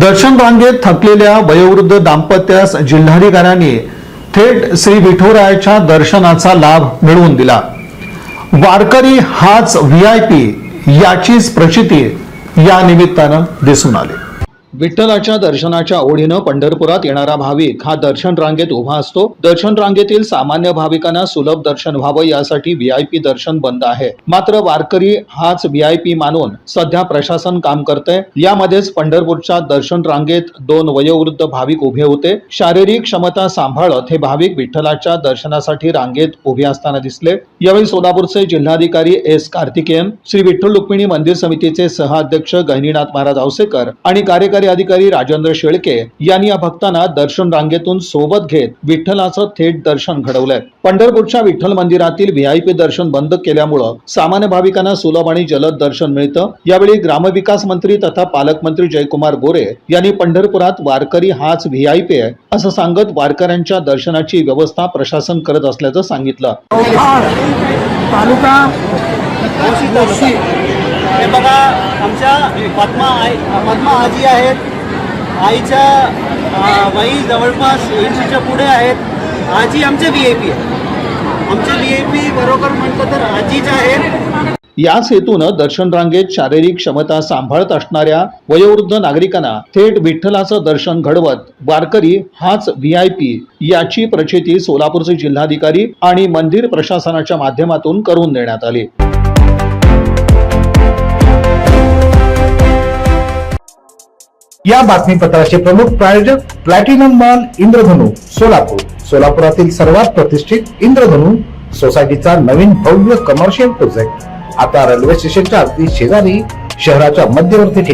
दर्शन रांगेत थकलेल्या वयोवृद्ध दाम्पत्यास जिल्हाधिकाऱ्यांनी थेट श्री विठुरायाच्या दर्शनाचा लाभ मिळवून दिला। वारकरी हाच VIP याचीच प्रचिती या निमित्तानं दिसून आली। विठ्ठलाच्या दर्शनाच्या ओढीनं पंढरपुरात येणारा भाविक हा दर्शन रांगेत उभा असतो। दर्शन रांगेतील सामान्य भाविकांना सुलभ दर्शन व्हावं यासाठी VIP दर्शन बंद आहे। मात्र वारकरी हाच VIP मानून सध्या प्रशासन काम करतंय। यामध्येच पंढरपूरच्या दर्शन रांगेत 2 वयोवृद्ध भाविक उभे होते। शारीरिक क्षमता सांभाळत हे भाविक विठ्ठलाच्या दर्शनासाठी रांगेत उभे असताना दिसले। यावेळी सोलापूरचे जिल्हाधिकारी S कार्तिकेयन, श्री विठ्ठल रुक्मिणी मंदिर समितीचे सहअध्यक्ष गहिनीनाथ महाराज औसेकर आणि कार्यकारी अधिकारी राजेंद्र शेळके यांनी या भक्तांना दर्शन रांगेतून सोबत घेत विठ्ठलाचं थेट दर्शन घडवलंय। पंढरपूरच्या विठ्ठल मंदिरातील VIP दर्शन बंद केल्यामुळे सामान्य भाविकांना सुलभ आणि जलद दर्शन मिळतं। यावेळी ग्रामविकास मंत्री तथा पालकमंत्री जयकुमार गोरे यांनी पंढरपुरात वारकरी हाच VIP आहे असं सांगत वारकऱ्यांच्या दर्शनाची व्यवस्था प्रशासन करत असल्याचं सांगितलं। तालुका हे बघा, आमच्या पद्मा आजी आहेत। आईच्या वय जवळपास 80च्या पुढे आहेत। आजी आमचे VIP आहेत। आमचे VIP बरोबर म्हटलं तर आजीच आहेत। याच हेतूनं दर्शन रांगेत शारीरिक क्षमता सांभाळत असणाऱ्या वयोवृद्ध नागरिकांना थेट विठ्ठलाचं दर्शन घडवत वारकरी हाच VIP याची प्रचिती सोलापूरचे जिल्हाधिकारी आणि मंदिर प्रशासनाच्या माध्यमातून करून देण्यात आली। या बातमीपत्राचे प्रमुख प्रायोजक प्लॅटिनम मॉल इंद्रधनु सोलापूर। सोलापुरातील सर्वात प्रतिष्ठित इंद्रधनु सोसायटीचा नवीन भव्य कमर्शियल प्रोजेक्ट आता रेल्वे स्टेशनच्या अगदी शेजारी शहराच्या मध्यवर्ती